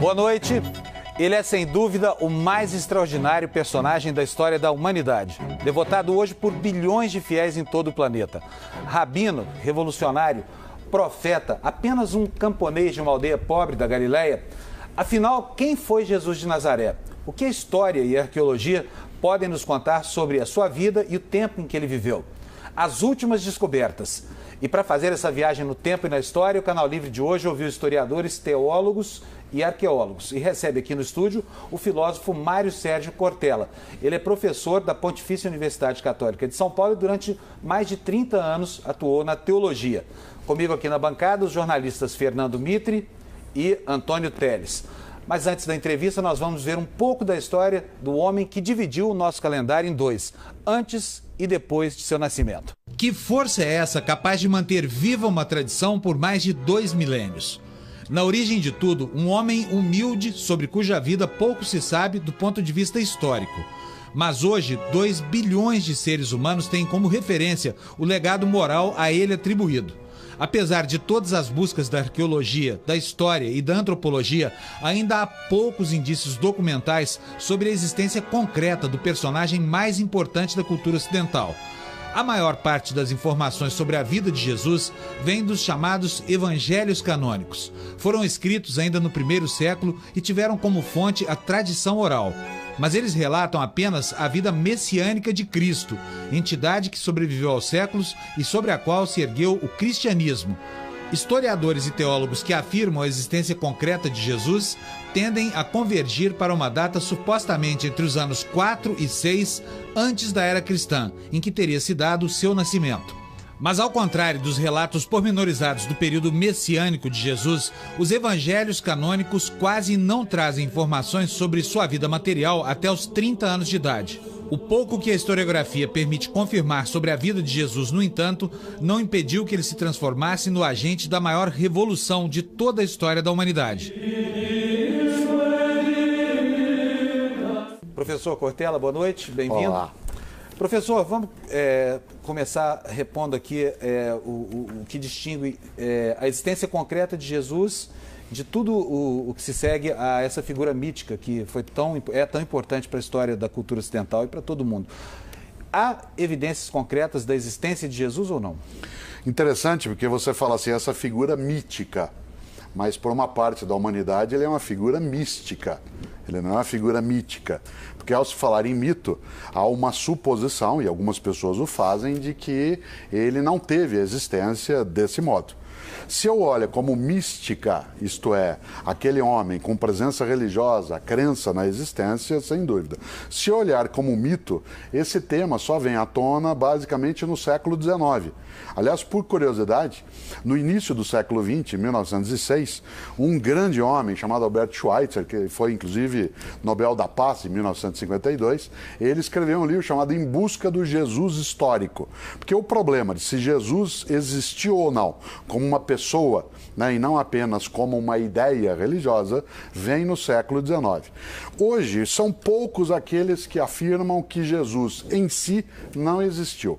Boa noite. Ele é, sem dúvida, o mais extraordinário personagem da história da humanidade. Devotado hoje por bilhões de fiéis em todo o planeta. Rabino, revolucionário, profeta, apenas um camponês de uma aldeia pobre da Galileia. Afinal, quem foi Jesus de Nazaré? O que a história e a arqueologia podem nos contar sobre a sua vida e o tempo em que ele viveu? As últimas descobertas. E para fazer essa viagem no tempo e na história, o Canal Livre de hoje ouviu historiadores, teólogos e arqueólogos. E recebe aqui no estúdio o filósofo Mário Sérgio Cortella. Ele é professor da Pontifícia Universidade Católica de São Paulo e durante mais de 30 anos atuou na teologia. Comigo aqui na bancada, os jornalistas Fernando Mitre e Antônio Teles. Mas antes da entrevista, nós vamos ver um pouco da história do homem que dividiu o nosso calendário em dois, antes e depois de seu nascimento. Que força é essa capaz de manter viva uma tradição por mais de 2 milênios? Na origem de tudo, um homem humilde sobre cuja vida pouco se sabe do ponto de vista histórico. Mas hoje, 2 bilhões de seres humanos têm como referência o legado moral a ele atribuído. Apesar de todas as buscas da arqueologia, da história e da antropologia, ainda há poucos indícios documentais sobre a existência concreta do personagem mais importante da cultura ocidental. A maior parte das informações sobre a vida de Jesus vem dos chamados evangelhos canônicos. Foram escritos ainda no primeiro século e tiveram como fonte a tradição oral. Mas eles relatam apenas a vida messiânica de Cristo, entidade que sobreviveu aos séculos e sobre a qual se ergueu o cristianismo. Historiadores e teólogos que afirmam a existência concreta de Jesus tendem a convergir para uma data supostamente entre os anos 4 e 6 antes da era cristã, em que teria se dado o seu nascimento. Mas ao contrário dos relatos pormenorizados do período messiânico de Jesus, os evangelhos canônicos quase não trazem informações sobre sua vida material até os 30 anos de idade. O pouco que a historiografia permite confirmar sobre a vida de Jesus, no entanto, não impediu que ele se transformasse no agente da maior revolução de toda a história da humanidade. Professor Cortella, boa noite, bem-vindo. Olá. Professor, vamos começar repondo aqui o que distingue a existência concreta de Jesus de tudo o que se segue a essa figura mítica que é tão importante para a história da cultura ocidental e para todo mundo. Há evidências concretas da existência de Jesus ou não? Interessante, porque você fala assim, essa figura mítica, mas por uma parte da humanidade ele é uma figura mística, ele não é uma figura mítica. Porque ao se falar em mito, há uma suposição, e algumas pessoas o fazem, de que ele não teve existência desse modo. Se eu olho como mística, isto é, aquele homem com presença religiosa, crença na existência, sem dúvida. Se eu olhar como mito, esse tema só vem à tona basicamente no século XIX. Aliás, por curiosidade, no início do século XX, em 1906, um grande homem chamado Albert Schweitzer, que foi inclusive Nobel da Paz em 1952, ele escreveu um livro chamado Em Busca do Jesus Histórico. Porque o problema de se Jesus existiu ou não como uma pessoa, né, e não apenas como uma ideia religiosa, vem no século XIX. Hoje, são poucos aqueles que afirmam que Jesus em si não existiu.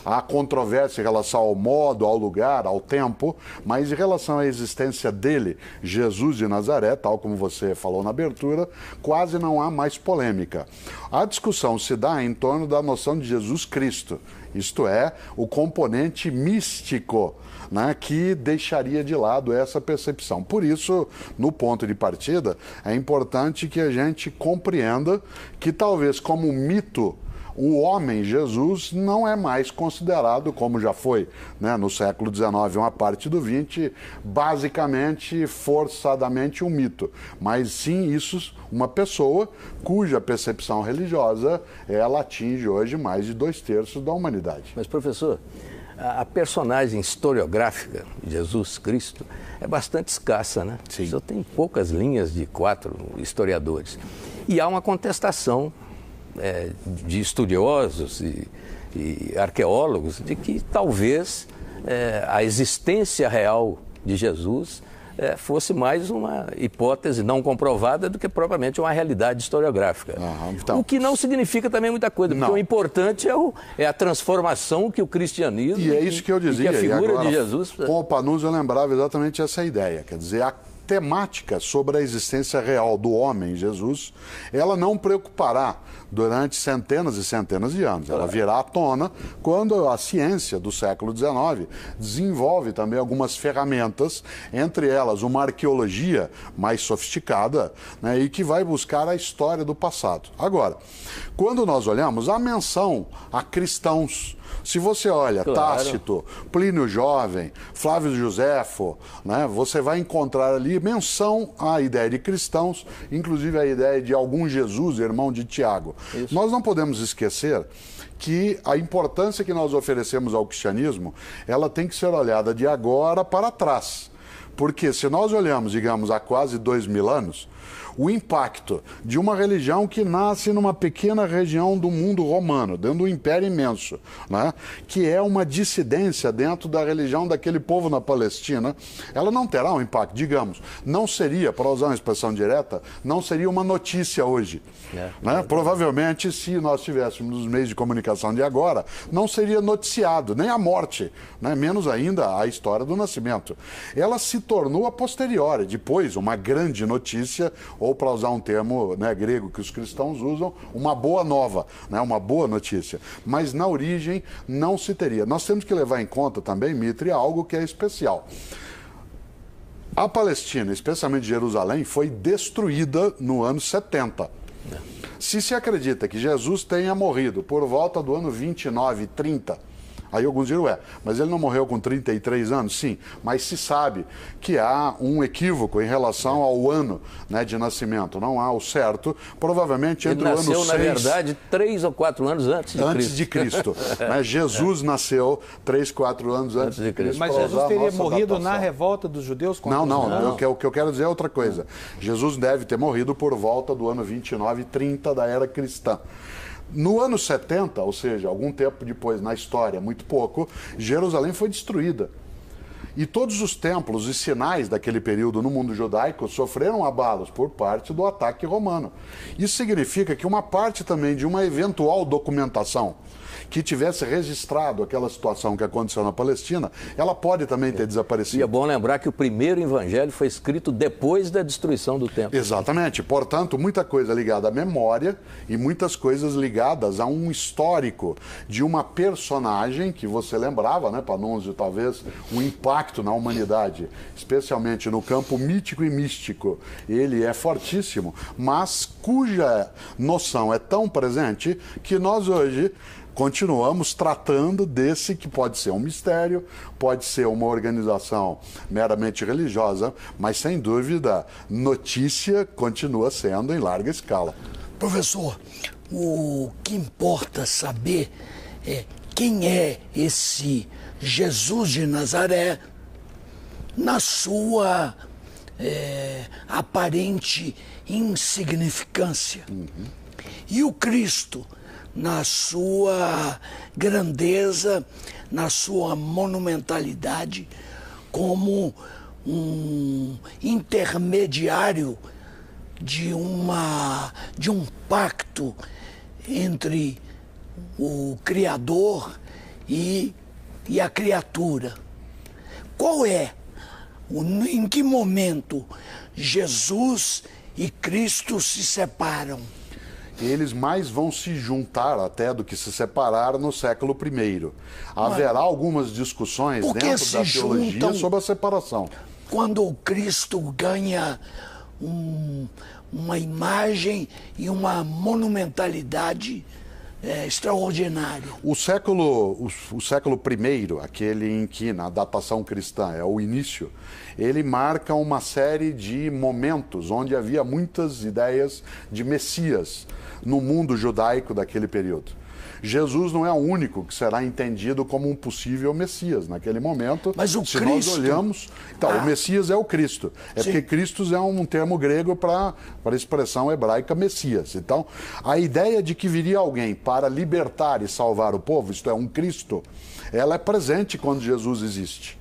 Há controvérsia em relação ao modo, ao lugar, ao tempo, mas em relação à existência dele, Jesus de Nazaré, tal como você falou na abertura, quase não há mais polêmica. A discussão se dá em torno da noção de Jesus Cristo, isto é, o componente místico, né, que deixaria de lado essa percepção. Por isso, no ponto de partida, é importante que a gente compreenda que talvez como mito, o homem Jesus não é mais considerado, como já foi, né, no século XIX, uma parte do XX, basicamente, forçadamente um mito. Mas sim, isso, uma pessoa cuja percepção religiosa, ela atinge hoje mais de 2/3 da humanidade. Mas, professor, a personagem historiográfica de Jesus Cristo é bastante escassa, né? Sim. Só tem poucas linhas de 4 historiadores. E há uma contestação de estudiosos e arqueólogos de que talvez a existência real de Jesus fosse mais uma hipótese não comprovada do que propriamente uma realidade historiográfica. Então, o que não significa também muita coisa, porque o importante é a transformação que o cristianismo e é isso que eu dizia, e que a figura e agora, de Jesus... Com o Panunzio eu lembrava exatamente essa ideia, quer dizer, temática sobre a existência real do homem, Jesus, ela não preocupará durante centenas e centenas de anos. Ela virá à tona quando a ciência do século XIX desenvolve também algumas ferramentas, entre elas uma arqueologia mais sofisticada, né, e que vai buscar a história do passado. Agora, quando nós olhamos a menção a cristãos, se você olha Tácito, Plínio Jovem, Flávio Josefo, né, você vai encontrar ali menção à ideia de cristãos, inclusive a ideia de algum Jesus, irmão de Tiago. Isso. Nós não podemos esquecer que a importância que nós oferecemos ao cristianismo, ela tem que ser olhada de agora para trás. Porque se nós olhamos, digamos, há quase 2000 anos, o impacto de uma religião que nasce numa pequena região do mundo romano, dentro de um império imenso, né? Que é uma dissidência dentro da religião daquele povo na Palestina, ela não terá um impacto, digamos, não seria, para usar uma expressão direta, não seria uma notícia hoje. Né? Provavelmente, se nós tivéssemos nos meios de comunicação de agora, não seria noticiado, nem a morte, né? Menos ainda a história do nascimento. Ela se tornou a posteriori, depois, uma grande notícia, ou para usar um termo, né, grego que os cristãos usam, uma boa nova, né, uma boa notícia. Mas na origem não se teria. Nós temos que levar em conta também, Mitre, algo que é especial. A Palestina, especialmente Jerusalém, foi destruída no ano 70. Se acredita que Jesus tenha morrido por volta do ano 29, 30, aí alguns dirão, mas ele não morreu com 33 anos? Sim, mas se sabe que há um equívoco em relação ao ano, né, de nascimento. Não há o certo, provavelmente entre o ano 6... Ele nasceu, na verdade, 3 ou 4 anos antes de Cristo. Né? Jesus nasceu 3, 4 anos antes de Cristo. Mas Jesus teria morrido na revolta dos judeus? Não. O que eu quero dizer é outra coisa. Jesus deve ter morrido por volta do ano 29, 30 da era cristã. No ano 70, ou seja, algum tempo depois na história, muito pouco, Jerusalém foi destruída. E todos os templos e sinais daquele período no mundo judaico sofreram abalos por parte do ataque romano. Isso significa que uma parte também de uma eventual documentação que tivesse registrado aquela situação que aconteceu na Palestina, ela pode também ter desaparecido. E é bom lembrar que o primeiro evangelho foi escrito depois da destruição do templo. Exatamente. Portanto, muita coisa ligada à memória e muitas coisas ligadas a um histórico de uma personagem que você lembrava, né, Panunzio, talvez um impacto na humanidade, especialmente no campo mítico e místico. Ele é fortíssimo, mas cuja noção é tão presente que nós hoje continuamos tratando desse que pode ser um mistério, pode ser uma organização meramente religiosa, mas sem dúvida, notícia continua sendo em larga escala. Professor, o que importa saber é quem é esse Jesus de Nazaré na sua aparente insignificância. E o Cristo na sua grandeza, na sua monumentalidade, como um intermediário de um pacto entre o Criador e a criatura. Em que momento Jesus e Cristo se separam? Eles mais vão se juntar até do que se separar no século I. Haverá algumas discussões dentro da teologia sobre a separação. Quando o Cristo ganha uma imagem e uma monumentalidade extraordinária. O século I, aquele em que na datação cristã é o início, ele marca uma série de momentos onde havia muitas ideias de Messias no mundo judaico daquele período. Jesus não é o único que será entendido como um possível Messias naquele momento. Mas o se Cristo... nós olhamos... Então, o Messias é o Cristo. Sim. Porque Cristo é um termo grego para a expressão hebraica Messias. Então, a ideia de que viria alguém para libertar e salvar o povo, isto é, um Cristo, ela é presente quando Jesus existe.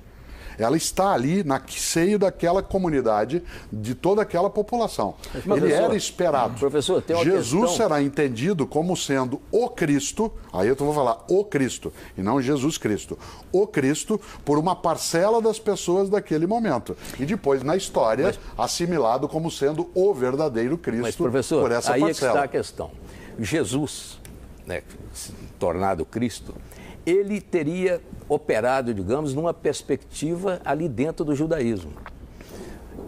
ela está ali no seio daquela comunidade, de toda aquela população. Ele era esperado. Professor, tem uma Jesus questão... será entendido como sendo o Cristo, aí eu vou falar o Cristo, e não Jesus Cristo. O Cristo por uma parcela das pessoas daquele momento. E depois, na história, assimilado como sendo o verdadeiro Cristo. Mas, professor, por essa aí parcela. É que está a questão. Jesus, né, tornado Cristo, ele teria operado, digamos, numa perspectiva ali dentro do judaísmo.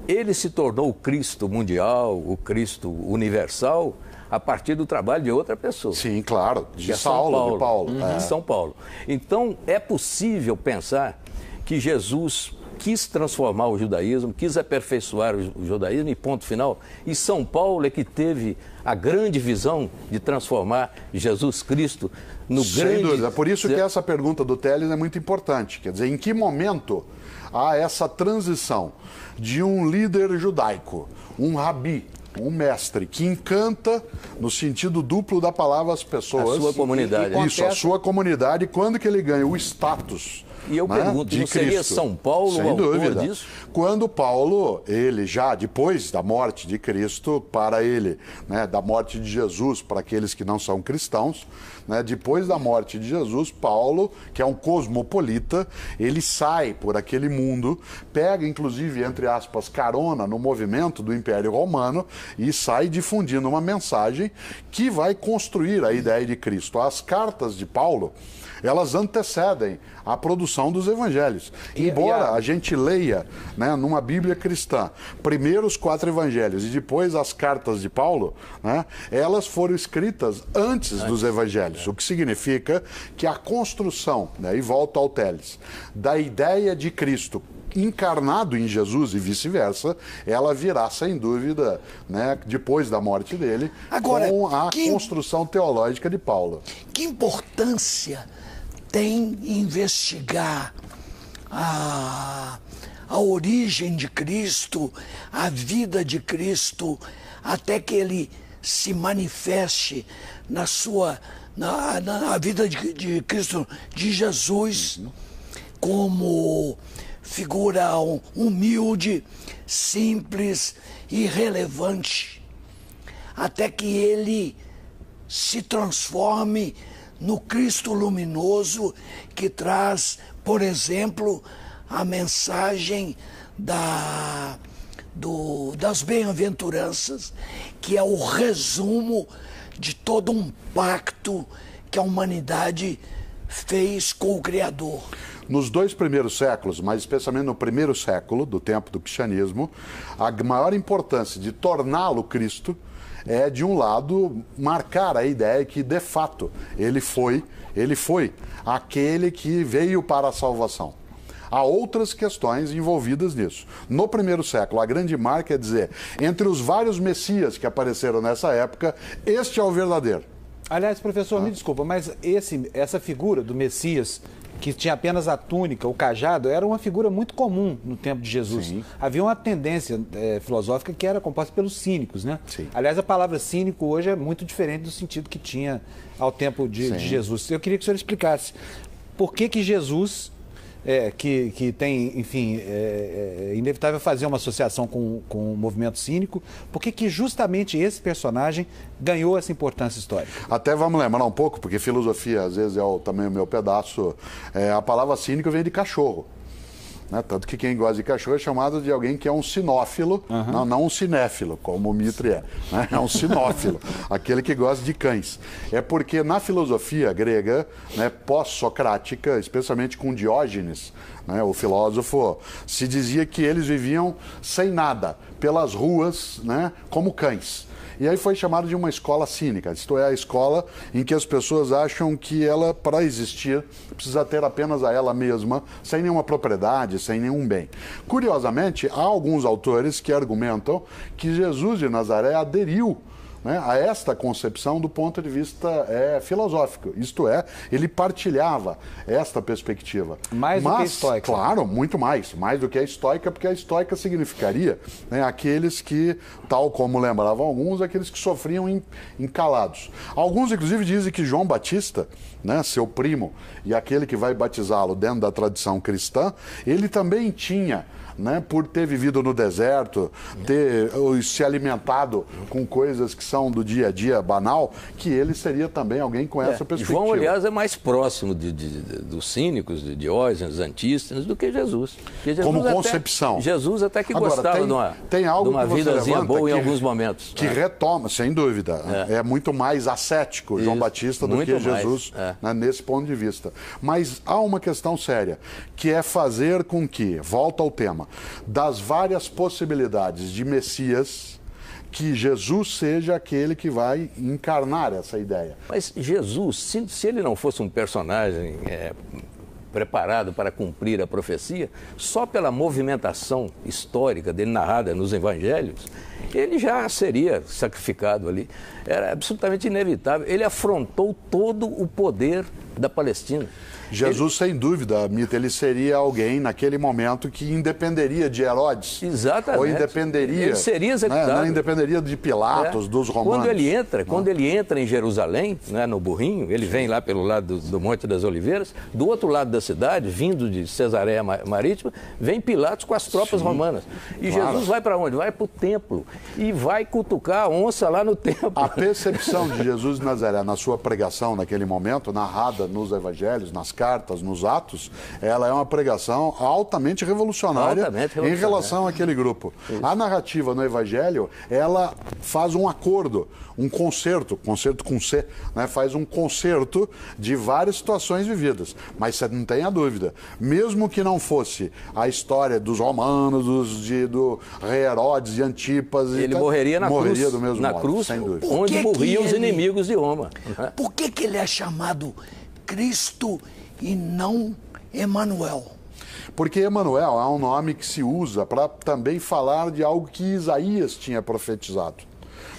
Ele se tornou o Cristo mundial, o Cristo universal, a partir do trabalho de outra pessoa. Sim, claro, de Saulo, de Paulo. De São Paulo. Então, é possível pensar que Jesus quis transformar o judaísmo, quis aperfeiçoar o judaísmo e ponto final. E São Paulo é que teve a grande visão de transformar Jesus Cristo no grande... Sem dúvida. Por isso que essa pergunta do Teles é muito importante. Quer dizer, em que momento há essa transição de um líder judaico, um rabi, um mestre, que encanta, no sentido duplo da palavra, as pessoas... A sua comunidade. Isso, a sua comunidade, quando que ele ganha o status... E eu pergunto, não seria São Paulo o autor disso? Quando Paulo, ele já, depois da morte de Cristo, para ele, né, da morte de Jesus, para aqueles que não são cristãos, né, depois da morte de Jesus, Paulo, que é um cosmopolita, ele sai por aquele mundo, pega, inclusive, entre aspas, carona no movimento do Império Romano e sai difundindo uma mensagem que vai construir a ideia de Cristo. As cartas de Paulo, elas antecedem a produção dos evangelhos. Embora a gente leia, né, numa Bíblia cristã, primeiro os 4 evangelhos e depois as cartas de Paulo, né, elas foram escritas antes dos evangelhos, o que significa que a construção, né, e volto ao Teles, da ideia de Cristo encarnado em Jesus e vice-versa, ela virá, sem dúvida, né, depois da morte dele, agora, com a construção teológica de Paulo. Que importância tem investigar a origem de Cristo, a vida de Cristo, até que ele se manifeste na vida de Cristo, de Jesus, como figura humilde, simples e relevante, até que ele se transforme no Cristo luminoso que traz, por exemplo, a mensagem das bem-aventuranças, que é o resumo de todo um pacto que a humanidade fez com o Criador. Nos 2 primeiros séculos, mas especialmente no primeiro século, do tempo do cristianismo, a maior importância de torná-lo Cristo é, de um lado, marcar a ideia que, de fato, ele foi aquele que veio para a salvação. Há outras questões envolvidas nisso. No primeiro século, a grande marca é dizer, entre os vários messias que apareceram nessa época, este é o verdadeiro. Aliás, professor, me desculpa, mas essa figura do Messias, que tinha apenas a túnica, o cajado, era uma figura muito comum no tempo de Jesus. Sim. Havia uma tendência filosófica que era composta pelos cínicos, né? Sim. Aliás, a palavra cínico hoje é muito diferente do sentido que tinha ao tempo de Jesus. Eu queria que o senhor explicasse por que Jesus... que tem, enfim, inevitável fazer uma associação com o movimento cínico, por que justamente esse personagem ganhou essa importância histórica? Até vamos lembrar um pouco, porque filosofia às vezes é também o meu pedaço, a palavra cínico vem de cachorro. Né? Tanto que quem gosta de cachorro é chamado de alguém que é um sinófilo, não um cinéfilo, como o Mitre é. Né? É um sinófilo, aquele que gosta de cães. É porque na filosofia grega, né, pós-socrática, especialmente com Diógenes, né, o filósofo, se dizia que eles viviam sem nada, pelas ruas, né, como cães. E aí foi chamado de uma escola cínica, isto é, a escola em que as pessoas acham que ela, para existir, precisa ter apenas a ela mesma, sem nenhuma propriedade, sem nenhum bem. Curiosamente, há alguns autores que argumentam que Jesus de Nazaré aderiu né, a esta concepção do ponto de vista filosófico. Isto é, ele partilhava esta perspectiva. Mais do que a estoica. Claro, muito mais do que a estoica, porque a estoica significaria, né, aqueles que, tal como lembravam alguns, aqueles que sofriam encalados. Alguns, inclusive, dizem que João Batista, né, seu primo, e aquele que vai batizá-lo dentro da tradição cristã, ele também tinha, né, por ter vivido no deserto, ter se alimentado com coisas que são do dia a dia banal, que ele seria também alguém com essa perspectiva. João, aliás, é mais próximo dos cínicos, de Diógenes, Antístenes, do que Jesus. Como concepção. Jesus até que gostava tem algo de uma vidazinha boa em alguns momentos. Que retoma, sem dúvida. É muito mais ascético João Batista do que Jesus, né, nesse ponto de vista. Mas há uma questão séria, que é fazer com que, volta ao tema, das várias possibilidades de Messias, que Jesus seja aquele que vai encarnar essa ideia. Mas Jesus, se ele não fosse um personagem preparado para cumprir a profecia, só pela movimentação histórica dele narrada nos evangelhos, ele já seria sacrificado ali. Era absolutamente inevitável. Ele afrontou todo o poder da Palestina. Jesus, sem dúvida, Mita, ele seria alguém naquele momento que independeria de Herodes. Exatamente. Ou independeria. Ele seria executado. Não independeria de Pilatos, dos romanos. Quando ele entra em Jerusalém, né, no burrinho, ele vem lá pelo lado do Monte das Oliveiras, do outro lado da cidade, vindo de Cesareia Marítima, vem Pilatos com as tropas romanas. E Jesus vai para onde? Vai para o templo e vai cutucar a onça lá no templo. A percepção de Jesus de Nazaré na sua pregação naquele momento, narrada nos evangelhos, nas cartas, nos Atos, ela é uma pregação altamente revolucionária, em relação àquele grupo. Isso. A narrativa no Evangelho, ela faz um acordo, um concerto com C, né? Faz um concerto de várias situações vividas. Mas você não tem a dúvida, mesmo que não fosse a história dos romanos, do rei Herodes e Antipas... Ele morreria na cruz, do mesmo modo, cruz, sem dúvida. onde morriam os inimigos de Roma. Por que ele é chamado Cristo e não Emanuel? Porque Emanuel é um nome que se usa para também falar de algo que Isaías tinha profetizado.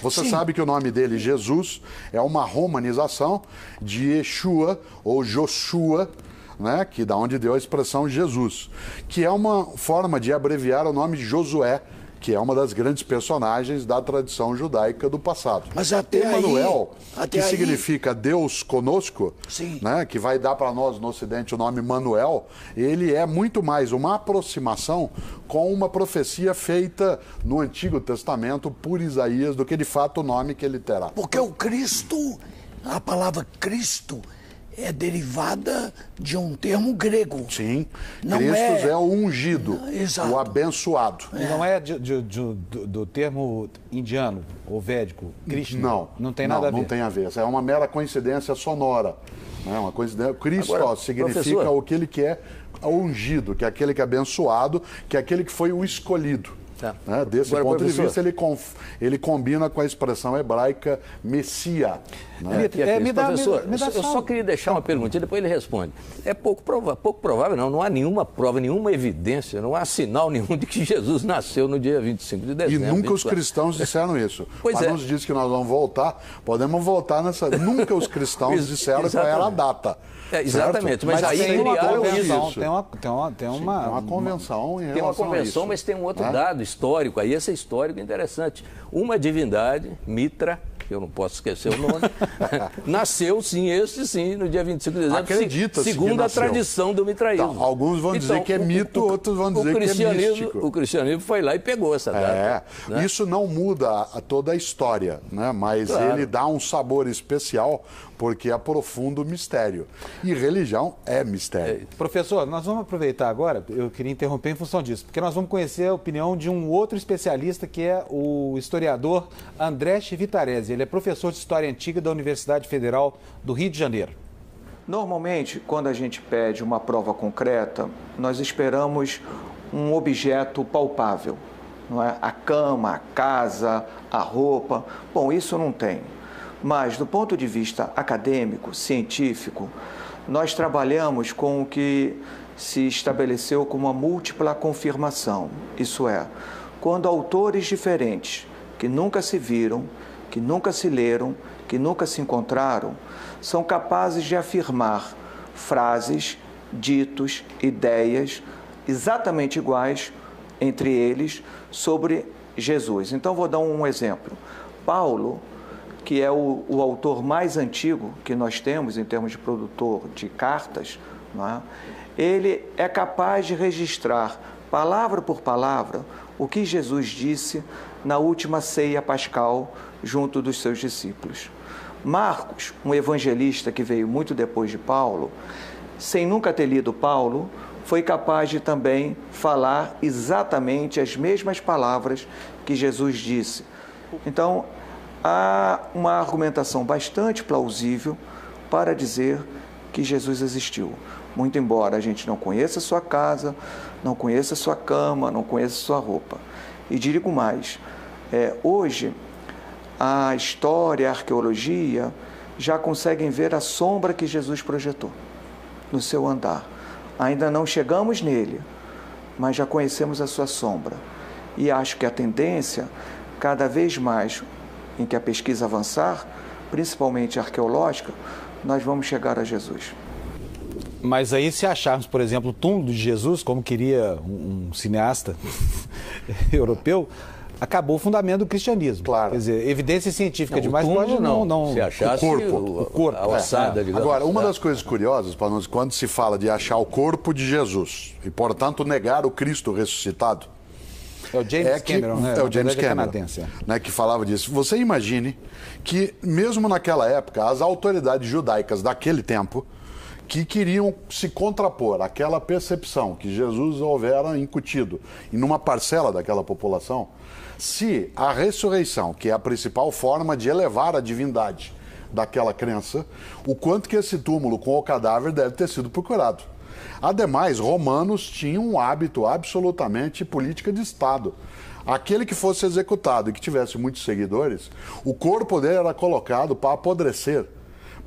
Você sabe que o nome dele, Jesus, é uma romanização de Yeshua ou Joshua, né, que da onde deu a expressão Jesus, que é uma forma de abreviar o nome de Josué, que é uma das grandes personagens da tradição judaica do passado. Mas até Emanuel, que aí significa Deus conosco, né, que vai dar para nós no Ocidente o nome Manuel, ele é muito mais uma aproximação com uma profecia feita no Antigo Testamento por Isaías do que de fato o nome que ele terá. Porque o Cristo, a palavra Cristo, é derivada de um termo grego. Sim, Cristo é o ungido, o abençoado. Não é do termo indiano ou védico, Krishna? Não tem nada a ver. Não tem a ver. É uma mera coincidência sonora. Uma coincidência. Cristo significa o que ele quer, o ungido, que é aquele que é abençoado, que é aquele que foi o escolhido. Né? Desse ponto de vista, ele combina com a expressão hebraica Messia. Né? Professor, eu só queria deixar uma perguntinha, depois ele responde. É pouco provável, não há nenhuma prova, nenhuma evidência, não há sinal nenhum de que Jesus nasceu no dia 25 de dezembro. E nunca os cristãos disseram isso. Pois nos diz que nós vamos voltar, podemos voltar nessa... Nunca os cristãos disseram qual era a data. Exatamente, mas aí tem uma criaram convenção, isso. Tem uma convenção em relação a isso. Tem uma convenção, mas tem um outro dado histórico, aí esse é histórico interessante. Uma divindade, Mitra, que eu não posso esquecer o nome, nasceu sim, no dia 25 de dezembro, acredita-se segundo a tradição do mitraísmo. Então, alguns vão dizer que é mito, outros vão dizer que é místico. O cristianismo foi lá e pegou essa data. Né? Isso não muda toda a história, né? Mas ele dá um sabor especial porque aprofunda o mistério. E religião é mistério. Professor, nós vamos aproveitar agora, eu queria interromper em função disso, porque nós vamos conhecer a opinião de um outro especialista, que é o historiador André Chivitarese. Ele é professor de História Antiga da Universidade Federal do Rio de Janeiro. Normalmente, quando a gente pede uma prova concreta, nós esperamos um objeto palpável, não é? A cama, a casa, a roupa. Bom, isso não tem. Mas, do ponto de vista acadêmico, científico, nós trabalhamos com o que se estabeleceu como a múltipla confirmação. Isso é, quando autores diferentes, que nunca se viram, que nunca se leram, que nunca se encontraram, são capazes de afirmar frases, ditos, ideias exatamente iguais entre eles sobre Jesus. Então, vou dar um exemplo. Paulo, que é o autor mais antigo que nós temos em termos de produtor de cartas, não é? Ele é capaz de registrar, palavra por palavra, o que Jesus disse na última ceia pascal junto dos seus discípulos. Marcos, um evangelista que veio muito depois de Paulo, sem nunca ter lido Paulo, foi capaz de também falar exatamente as mesmas palavras que Jesus disse. Então, há uma argumentação bastante plausível para dizer que Jesus existiu. Muito embora a gente não conheça sua casa, não conheça sua cama, não conheça sua roupa. E digo mais, hoje a história, a arqueologia já conseguem ver a sombra que Jesus projetou no seu andar. Ainda não chegamos nele, mas já conhecemos a sua sombra. E acho que a tendência, cada vez mais em que a pesquisa avançar, principalmente arqueológica, nós vamos chegar a Jesus. Mas aí, se acharmos, por exemplo, o túmulo de Jesus, como queria um cineasta europeu, acabou o fundamento do cristianismo. Claro. Quer dizer, evidência científica Não, demais o túmulo pode não... Se achasse o corpo. a ossada, digamos. Agora, uma das coisas curiosas, para nós, quando se fala de achar o corpo de Jesus e, portanto, negar o Cristo ressuscitado, É o James Cameron, né? É o James Cameron, canadense, né, que falava disso. Você imagine que, mesmo naquela época, as autoridades judaicas daquele tempo, que queriam se contrapor àquela percepção que Jesus houvera incutido e numa parcela daquela população, se a ressurreição, que é a principal forma de elevar a divindade daquela crença, o quanto que esse túmulo com o cadáver deve ter sido procurado. Ademais, romanos tinham um hábito absolutamente política de Estado. Aquele que fosse executado e que tivesse muitos seguidores, o corpo dele era colocado para apodrecer,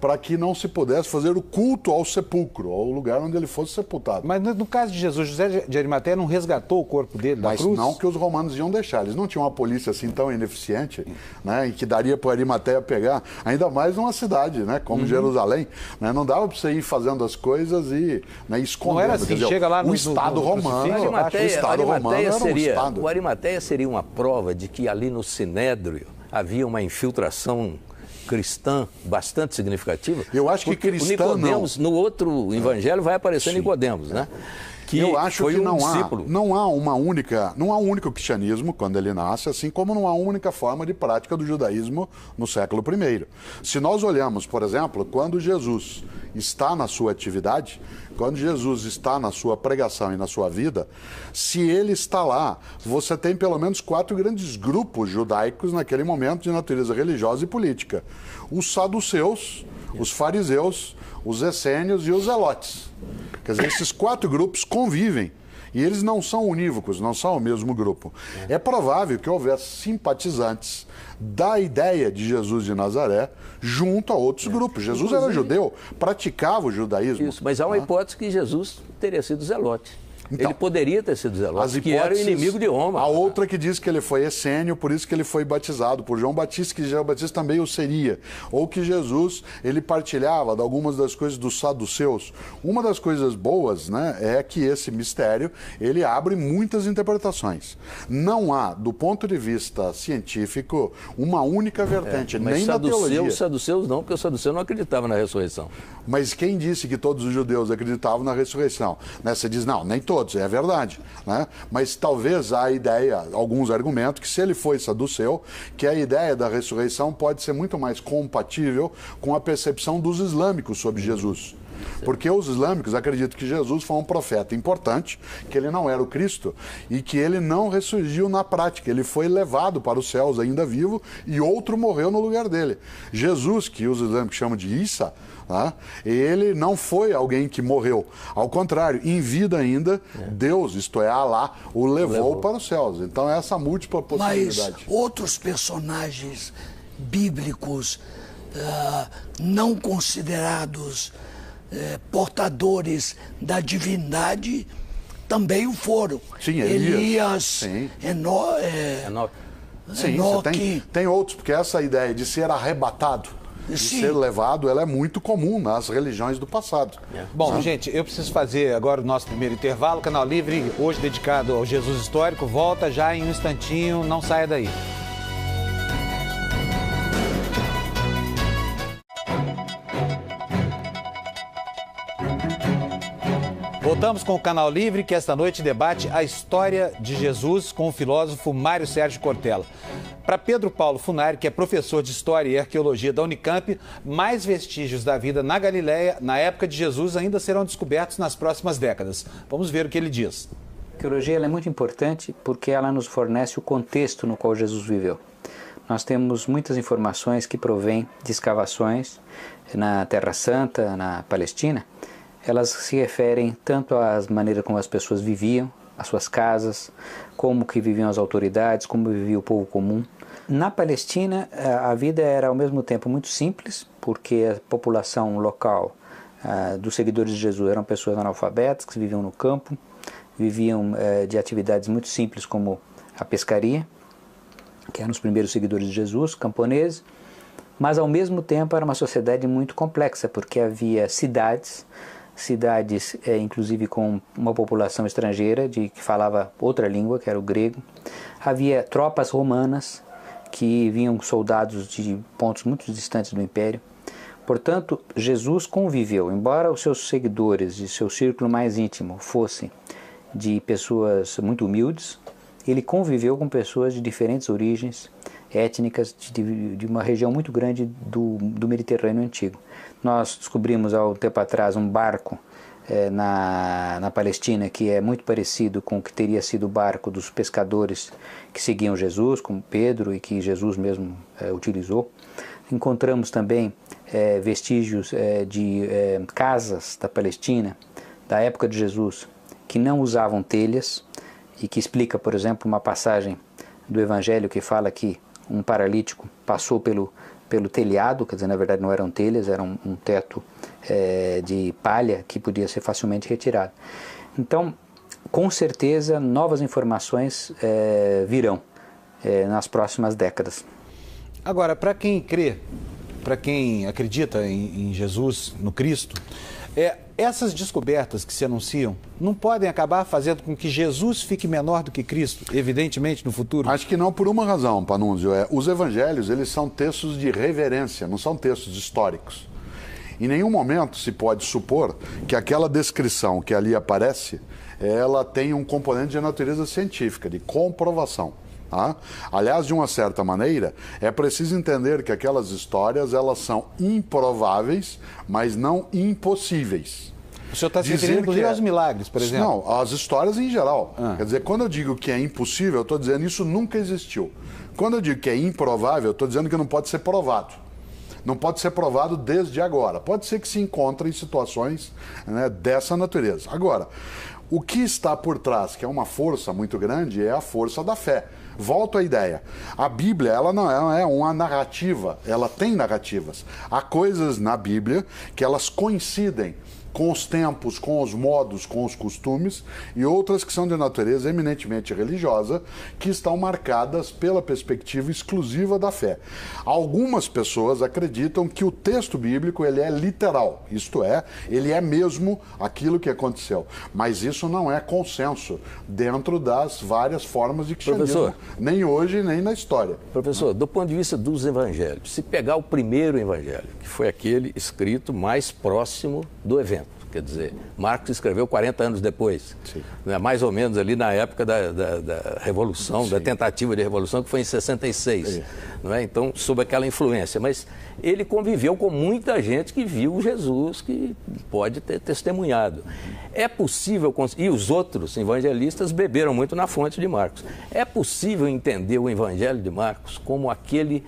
para que não se pudesse fazer o culto ao sepulcro, ao lugar onde ele fosse sepultado. Mas no caso de Jesus, José de Arimateia não resgatou o corpo dele da cruz? Mas não que os romanos iam deixar. Eles não tinham uma polícia assim tão ineficiente, né, e que daria para Arimateia pegar, ainda mais numa cidade, né, como Jerusalém. Né, não dava para você ir fazendo as coisas e, né, escondendo. Não era assim, dizer, chega lá o Estado romano. O Estado romano era um Estado. O Arimateia seria uma prova de que ali no Sinédrio havia uma infiltração cristã bastante significativa. Eu acho que cristã Nicodemos, no outro evangelho vai aparecer Nicodemos, né? Que eu acho foi que não há um único cristianismo quando ele nasce, assim como não há uma única forma de prática do judaísmo no século I. Se nós olhamos, por exemplo, quando Jesus está na sua atividade, quando Jesus está na sua pregação e na sua vida, se ele está lá, você tem pelo menos 4 grandes grupos judaicos naquele momento de natureza religiosa e política. Os saduceus, os fariseus, os essênios e os zelotes. Quer dizer, esses 4 grupos convivem. E eles não são unívocos, não são o mesmo grupo. É provável que houvesse simpatizantes da ideia de Jesus de Nazaré junto a outros grupos. Jesus era judeu, praticava o judaísmo. Isso, mas há uma hipótese que Jesus teria sido zelote. Então, ele poderia ter sido zelote, as que era o hipóteses, inimigo de Roma. A outra que diz que ele foi essênio, por isso que ele foi batizado por João Batista, que João Batista também o seria. Ou que Jesus, ele partilhava de algumas das coisas dos saduceus. Uma das coisas boas, né, é que esse mistério, ele abre muitas interpretações. Não há, do ponto de vista científico, uma única vertente, nem na teologia. Os saduceus não, porque os saduceus não acreditavam na ressurreição. Mas quem disse que todos os judeus acreditavam na ressurreição? Né? Você diz, não, nem todos, é verdade. Né? Mas talvez há ideia, alguns argumentos, que se ele foi saduceu, que a ideia da ressurreição pode ser muito mais compatível com a percepção dos islâmicos sobre Jesus. Porque os islâmicos acreditam que Jesus foi um profeta importante, que ele não era o Cristo e que ele não ressurgiu na prática. Ele foi levado para os céus ainda vivo e outro morreu no lugar dele. Jesus, que os islâmicos chamam de Isa, né, ele não foi alguém que morreu. Ao contrário, em vida ainda, Deus, isto é, Alá, o levou para os céus. Então, essa múltipla possibilidade. Mas outros personagens bíblicos não considerados portadores da divindade também o foram. Sim, Elias, Sim. Sim, você tem outros, porque essa ideia de ser arrebatado, de ser levado, ela é muito comum nas religiões do passado. Bom, gente, eu preciso fazer agora o nosso primeiro intervalo. Canal Livre, hoje dedicado ao Jesus Histórico, volta já em um instantinho, não saia daí. Voltamos com o Canal Livre, que esta noite debate a história de Jesus com o filósofo Mário Sérgio Cortella. Para Pedro Paulo Funari, que é professor de História e Arqueologia da Unicamp, mais vestígios da vida na Galileia, na época de Jesus, ainda serão descobertos nas próximas décadas. Vamos ver o que ele diz. A arqueologia ela é muito importante porque ela nos fornece o contexto no qual Jesus viveu. Nós temos muitas informações que provêm de escavações na Terra Santa, na Palestina. Elas se referem tanto às maneiras como as pessoas viviam, as suas casas, como que viviam as autoridades, como vivia o povo comum. Na Palestina, a vida era ao mesmo tempo muito simples, porque a população local dos seguidores de Jesus eram pessoas analfabetas que viviam no campo, viviam de atividades muito simples como a pescaria, que eram os primeiros seguidores de Jesus, camponeses, mas ao mesmo tempo era uma sociedade muito complexa, porque havia cidades inclusive com uma população estrangeira que falava outra língua, que era o grego. Havia tropas romanas que vinham soldados de pontos muito distantes do Império. Portanto, Jesus conviveu, embora os seus seguidores e seu círculo mais íntimo fossem de pessoas muito humildes, ele conviveu com pessoas de diferentes origens étnicas, de uma região muito grande do Mediterrâneo Antigo. Nós descobrimos há um tempo atrás um barco na Palestina que é muito parecido com o que teria sido o barco dos pescadores que seguiam Jesus, como Pedro, e que Jesus mesmo utilizou. Encontramos também vestígios de casas da Palestina, da época de Jesus, que não usavam telhas, e que explica, por exemplo, uma passagem do Evangelho que fala que um paralítico passou pelo telhado, quer dizer, na verdade não eram telhas, era um teto de palha que podia ser facilmente retirado. Então, com certeza, novas informações virão nas próximas décadas. Agora, para quem crê, para quem acredita em Jesus, no Cristo, essas descobertas que se anunciam não podem acabar fazendo com que Jesus fique menor do que Cristo, evidentemente, no futuro? Acho que não, por uma razão, Panunzio. Os evangelhos, eles são textos de reverência, não são textos históricos. Em nenhum momento se pode supor que aquela descrição que ali aparece, ela tem um componente de natureza científica, de comprovação. Tá? Aliás, de uma certa maneira, é preciso entender que aquelas histórias elas são improváveis, mas não impossíveis. O senhor está se referindo, inclusive, aos milagres, por exemplo? Não, as histórias em geral. Quer dizer, quando eu digo que é impossível, eu estou dizendo que isso nunca existiu. Quando eu digo que é improvável, eu estou dizendo que não pode ser provado. Não pode ser provado desde agora. Pode ser que se encontre em situações, né, dessa natureza. Agora, o que está por trás, que é uma força muito grande, é a força da fé. Volto à ideia. A Bíblia, ela não é uma narrativa, ela tem narrativas. Há coisas na Bíblia que elas coincidem com os tempos, com os modos, com os costumes, e outras que são de natureza eminentemente religiosa, que estão marcadas pela perspectiva exclusiva da fé. Algumas pessoas acreditam que o texto bíblico ele é literal, isto é, ele é mesmo aquilo que aconteceu. Mas isso não é consenso dentro das várias formas de cristianismo, professor, nem hoje, nem na história. Professor, do ponto de vista dos evangelhos, se pegar o primeiro evangelho, que foi aquele escrito mais próximo do evento, quer dizer, Marcos escreveu 40 anos depois, né, mais ou menos ali na época da Revolução, da tentativa de Revolução, que foi em 66, não é? Então, sob aquela influência. Mas ele conviveu com muita gente que viu Jesus, que pode ter testemunhado. É possível, e os outros evangelistas beberam muito na fonte de Marcos, é possível entender o evangelho de Marcos como aquele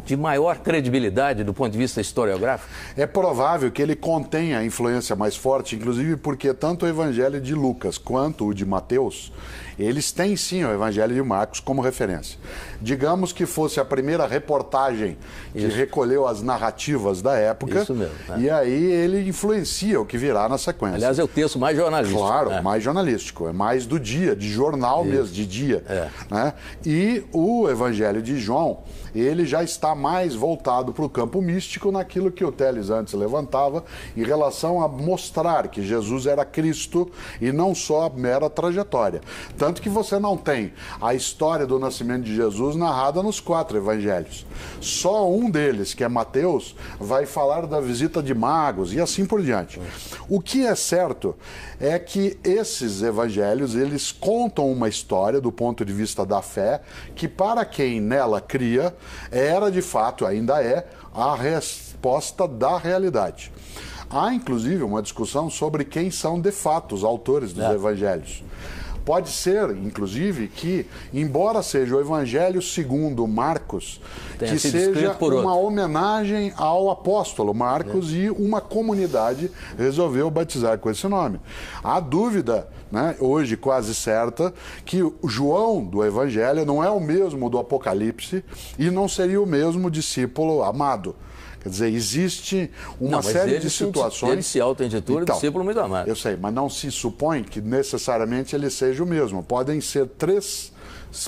de maior credibilidade do ponto de vista historiográfico? É provável que ele contenha a influência mais forte, inclusive porque tanto o Evangelho de Lucas quanto o de Mateus, eles têm sim o Evangelho de Marcos como referência. Digamos que fosse a primeira reportagem que recolheu as narrativas da época. Isso mesmo, né? E aí ele influencia o que virá na sequência. Aliás, é o texto mais jornalístico. Claro, mais jornalístico, é mais do dia, de jornal mesmo, de dia. Né? E o Evangelho de João, ele já está mais voltado para o campo místico naquilo que o Teles antes levantava em relação a mostrar que Jesus era Cristo e não só a mera trajetória. Tanto que você não tem a história do nascimento de Jesus narrada nos 4 evangelhos. Só um deles, que é Mateus, vai falar da visita de magos e assim por diante. O que é certo é que esses evangelhos, eles contam uma história do ponto de vista da fé, que para quem nela cria, era de fato, ainda é, a resposta da realidade. Há inclusive uma discussão sobre quem são de fato os autores dos evangelhos. Pode ser, inclusive, que, embora seja o Evangelho segundo Marcos, que seja uma homenagem ao apóstolo Marcos e uma comunidade resolveu batizar com esse nome. Há dúvida, né, hoje quase certa, que o João do Evangelho não é o mesmo do Apocalipse e não seria o mesmo discípulo amado. Quer dizer, existe uma série de situações... Ele se auto-intitula discípulo muito amado. Eu sei, mas não se supõe que necessariamente ele seja o mesmo. Podem ser 3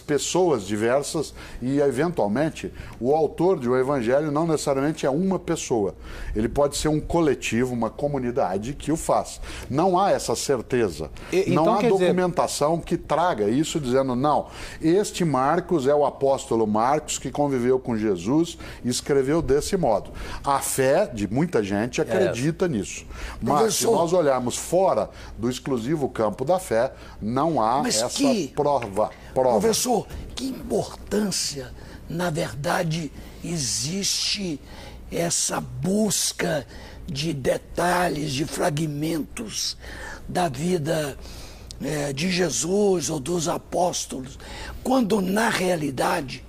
pessoas diversas e, eventualmente, o autor de um evangelho não necessariamente é uma pessoa. Ele pode ser um coletivo, uma comunidade que o faz. Não há essa certeza. Não há documentação que traga isso dizendo, não, este Marcos é o apóstolo Marcos que conviveu com Jesus e escreveu desse modo. A fé de muita gente acredita nisso. Mas se nós olharmos fora do exclusivo campo da fé, não há essa prova. Professor, que importância, na verdade, existe essa busca de detalhes, de fragmentos da vida de Jesus ou dos apóstolos, quando, na realidade,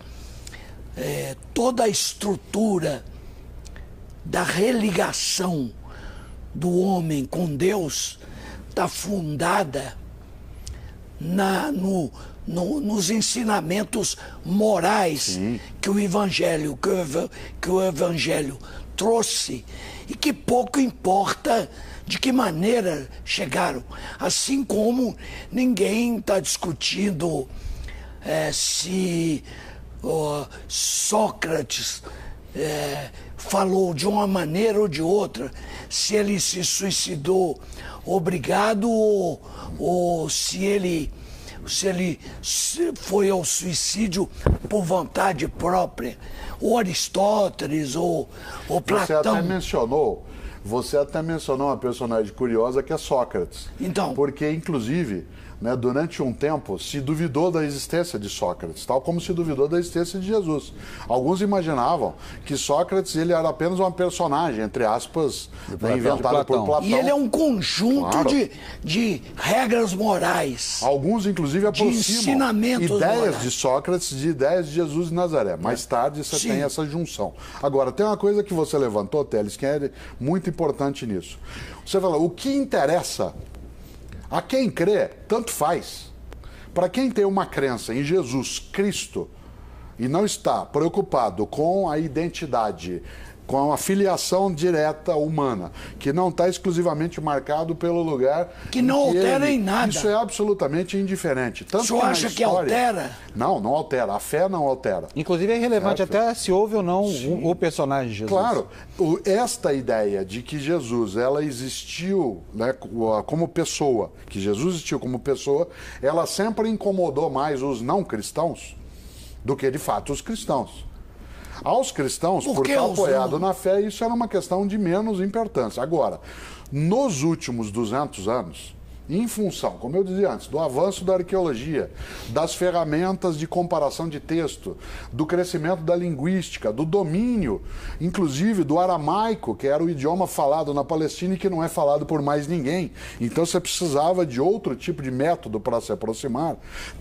toda a estrutura da religação do homem com Deus está fundada nos ensinamentos morais que o Evangelho trouxe e que pouco importa de que maneira chegaram. Assim como ninguém está discutindo se Sócrates falou de uma maneira ou de outra, se ele se suicidou obrigado ou se ele foi ao suicídio por vontade própria, ou Aristóteles, ou Platão. Você até mencionou uma personagem curiosa que é Sócrates. Então, porque, inclusive, né, durante um tempo se duvidou da existência de Sócrates, tal como se duvidou da existência de Jesus. Alguns imaginavam que Sócrates ele era apenas uma personagem, entre aspas, inventada por Platão. E ele é um conjunto de regras morais. Alguns, inclusive, aproximam ideias morais de Sócrates de ideias de Jesus de Nazaré. Mais tarde você tem essa junção. Agora, tem uma coisa que você levantou, Teles, que é muito importante nisso. Você fala, o que interessa a quem crê, tanto faz. Para quem tem uma crença em Jesus Cristo e não está preocupado com a identidade, com a filiação direta humana, que não está exclusivamente marcado pelo lugar... Que não altera em nada. Isso é absolutamente indiferente. Tanto o senhor acha que altera? Não, não altera. A fé não altera. Inclusive é irrelevante até se houve ou não o personagem de Jesus. Claro. Esta ideia de que Jesus ela existiu, né, como pessoa, que Jesus existiu como pessoa, ela sempre incomodou mais os não cristãos do que, de fato, os cristãos. Aos cristãos, por estar apoiado na fé, isso era uma questão de menos importância. Agora, nos últimos 200 anos, em função, como eu dizia antes, do avanço da arqueologia, das ferramentas de comparação de texto, do crescimento da linguística, do domínio, inclusive do aramaico, que era o idioma falado na Palestina e que não é falado por mais ninguém. Então você precisava de outro tipo de método para se aproximar.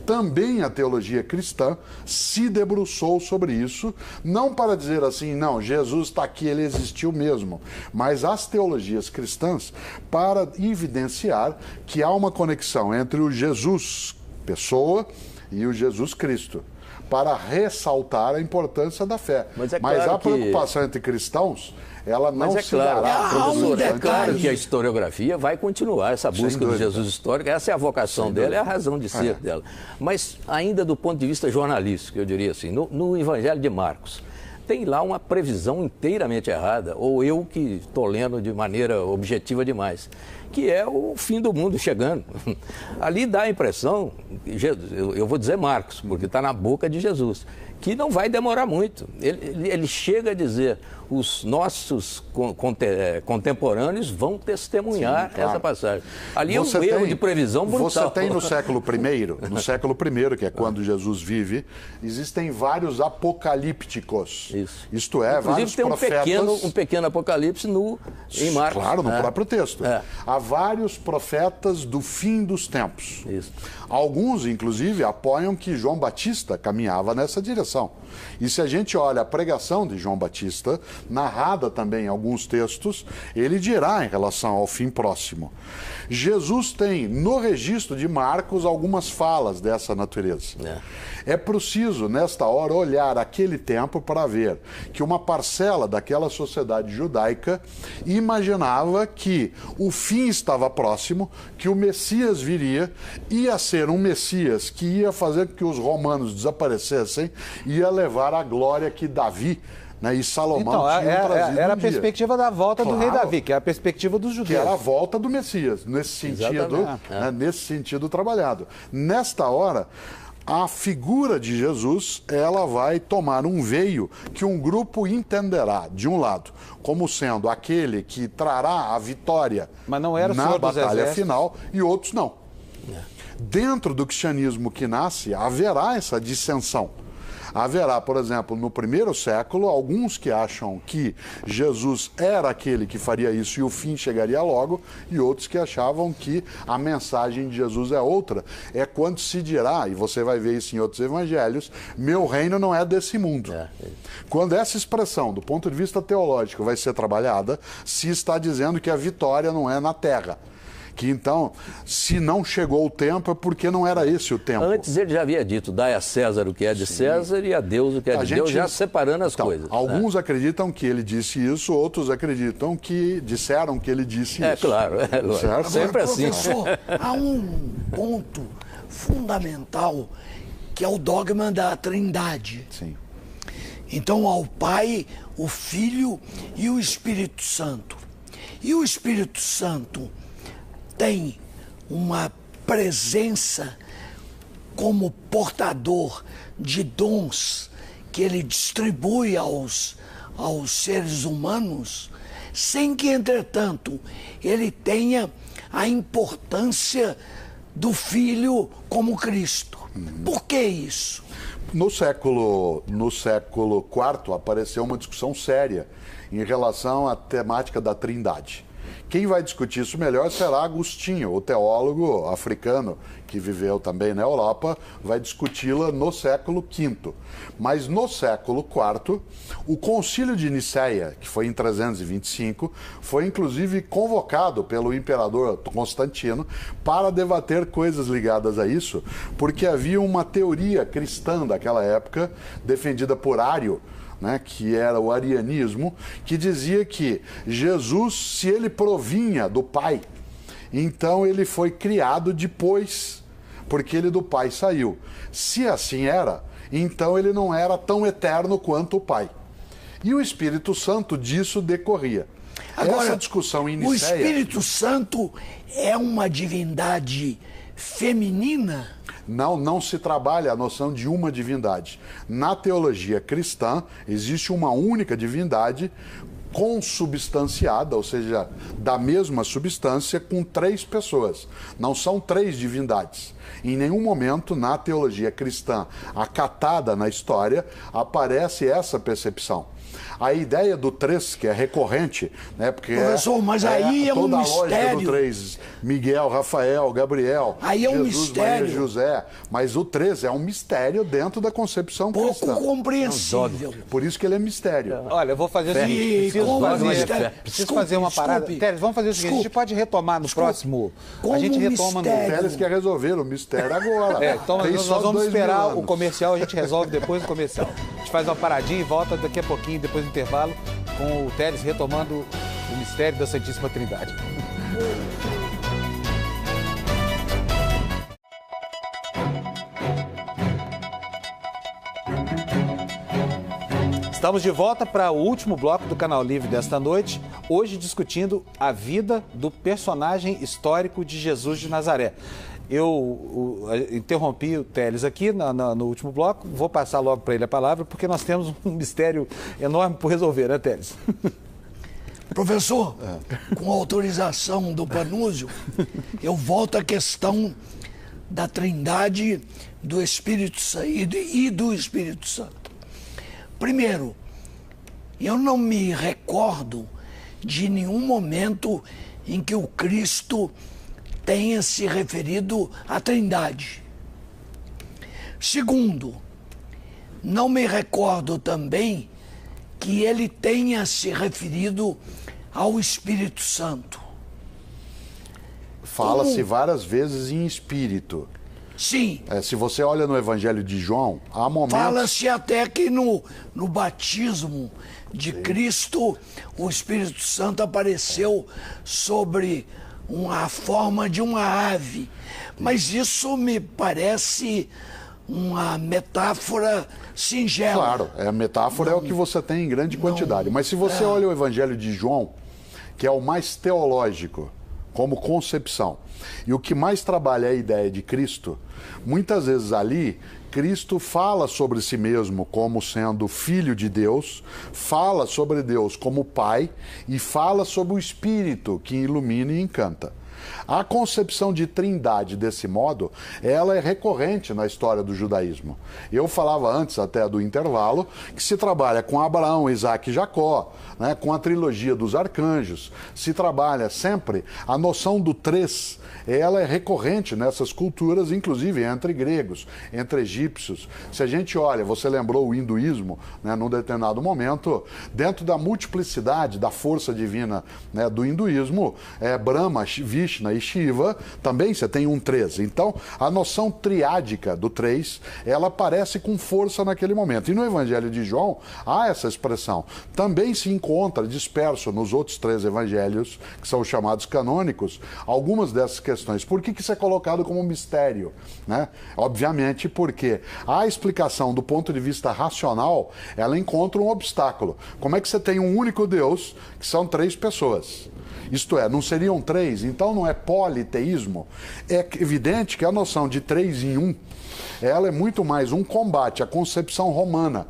Também a teologia cristã se debruçou sobre isso, não para dizer assim, não, Jesus está aqui, ele existiu mesmo, mas as teologias cristãs para evidenciar que há uma conexão entre o Jesus, pessoa, e o Jesus Cristo, para ressaltar a importância da fé. Mas a preocupação entre cristãos, ela não se dará. Professor, é claro que a historiografia vai continuar essa busca do Jesus histórico, essa é a vocação dela, é a razão de ser dela. Mas ainda do ponto de vista jornalístico, eu diria assim, no Evangelho de Marcos, tem lá uma previsão inteiramente errada, ou eu que estou lendo de maneira objetiva demais, que é o fim do mundo chegando. Ali dá a impressão, eu vou dizer Marcos, porque está na boca de Jesus, que não vai demorar muito. Ele chega a dizer, os nossos contemporâneos vão testemunhar essa passagem. Ali é um erro de previsão brutal. Você tem no século I, que é quando Jesus vive, existem vários apocalípticos. Isso. Isto é, inclusive, vários tem profetas... um pequeno apocalipse em Marcos. Claro, no próprio texto. Há vários profetas do fim dos tempos. Isso. Alguns, inclusive, apoiam que João Batista caminhava nessa direção. E se a gente olha a pregação de João Batista, narrada também em alguns textos, ele dirá em relação ao fim próximo. Jesus tem, no registro de Marcos, algumas falas dessa natureza. É preciso, nesta hora, olhar aquele tempo para ver que uma parcela daquela sociedade judaica imaginava que o fim estava próximo, que o Messias viria, ia ser um Messias que ia fazer com que os romanos desaparecessem, ia levar a glória que Davi, né, e Salomão tinham trazido era a perspectiva da volta do rei Davi, que é a perspectiva dos judeus. Que era a volta do Messias, nesse sentido trabalhado. Nesta hora, a figura de Jesus, ela vai tomar um veio que um grupo entenderá, de um lado, como sendo aquele que trará a vitória na batalha final, e outros não. Dentro do cristianismo que nasce, haverá essa dissensão. Haverá, por exemplo, no primeiro século, alguns que acham que Jesus era aquele que faria isso e o fim chegaria logo, e outros que achavam que a mensagem de Jesus é outra. É quando se dirá, e você vai ver isso em outros evangelhos, meu reino não é desse mundo. Quando essa expressão, do ponto de vista teológico, vai ser trabalhada, se está dizendo que a vitória não é na terra. Que então, se não chegou o tempo, é porque não era esse o tempo. Antes ele já havia dito, dai a César o que é de César e a Deus o que é de Deus, já separando as coisas. Alguns acreditam que ele disse isso, outros acreditam que disseram que ele disse isso. É claro, certo? Sempre assim. Professor, há um ponto fundamental que é o dogma da Trindade. Sim. Então, ao Pai, o Filho e o Espírito Santo. E o Espírito Santo tem uma presença como portador de dons que ele distribui aos seres humanos, sem que, entretanto, ele tenha a importância do Filho como Cristo. Por que isso? No século IV apareceu uma discussão séria em relação à temática da Trindade. Quem vai discutir isso melhor será Agostinho, o teólogo africano que viveu também na Europa, vai discuti-la no século V. Mas no século IV, o Concílio de Nicéia, que foi em 325, foi inclusive convocado pelo imperador Constantino para debater coisas ligadas a isso, porque havia uma teoria cristã daquela época, defendida por Ário, né, que era o arianismo, que dizia que Jesus, se ele provinha do Pai, então ele foi criado depois, porque ele do Pai saiu. Se assim era, então ele não era tão eterno quanto o Pai. E o Espírito Santo disso decorria. Agora, essa discussão em Nicéia... O Espírito Santo é uma divindade feminina? Não se trabalha a noção de uma divindade. Na teologia cristã, existe uma única divindade consubstanciada, ou seja, da mesma substância, com 3 pessoas. Não são 3 divindades. Em nenhum momento na teologia cristã acatada na história aparece essa percepção. A ideia do 3, que é recorrente, né? Porque professor, mas aí é um toda mistério. A lógica do 3, Miguel, Rafael, Gabriel, aí é um Jesus, mistério. Maria, José, mas o 3 é um mistério dentro da concepção cristã. Pouco compreensível. Por isso que ele é mistério. Olha, eu vou fazer o seguinte, preciso fazer uma parada. Teles, vamos fazer o seguinte, a gente pode retomar no próximo... A gente retoma no... O Teles quer resolver o mistério agora. Então nós vamos esperar o comercial, a gente resolve depois do comercial. A gente faz uma paradinha e volta daqui a pouquinho, depois do intervalo, com o Teles retomando o mistério da Santíssima Trindade. Estamos de volta para o último bloco do Canal Livre desta noite, hoje discutindo a vida do personagem histórico de Jesus de Nazaré. Eu interrompi o Teles aqui no último bloco, vou passar logo para ele a palavra, porque nós temos um mistério enorme por resolver, né, Teles? Professor, com autorização do Panúzio, eu volto à questão da Trindade, do Espírito Santo e do Espírito Santo. Primeiro, eu não me recordo de nenhum momento em que o Cristo tenha se referido à Trindade. Segundo, não me recordo também que ele tenha se referido ao Espírito Santo. Fala-se várias vezes em espírito. Sim. Se você olha no Evangelho de João, há momentos... Fala-se até que no batismo de Cristo, o Espírito Santo apareceu sobre a forma de uma ave. Mas isso me parece uma metáfora singela. Claro, a metáfora é o que você tem em grande quantidade. Mas se você olha o Evangelho de João, que é o mais teológico, como concepção, e o que mais trabalha é a ideia de Cristo, muitas vezes ali, Cristo fala sobre si mesmo como sendo Filho de Deus, fala sobre Deus como Pai e fala sobre o Espírito que ilumina e encanta. A concepção de trindade desse modo, ela é recorrente na história do judaísmo. Eu falava antes até do intervalo que se trabalha com Abraão, Isaac e Jacó, né, com a trilogia dos arcanjos, se trabalha sempre a noção do 3, ela é recorrente nessas culturas, inclusive entre gregos, entre egípcios. Se a gente olha, você lembrou o hinduísmo, né, num determinado momento, dentro da multiplicidade da força divina, né, do hinduísmo, Brahma, Vishnu e Shiva, também você tem um 3. Então, a noção triádica do 3, ela aparece com força naquele momento. E no Evangelho de João, há essa expressão. Também se encontra disperso nos outros 3 evangelhos, que são chamados canônicos, algumas dessas questões. Por que isso é colocado como mistério? Né? Obviamente porque a explicação do ponto de vista racional, ela encontra um obstáculo. Como é que você tem um único Deus, que são 3 pessoas? Isto é, não seriam 3, então não é politeísmo. É evidente que a noção de 3 em 1, ela é muito mais um combate à concepção romana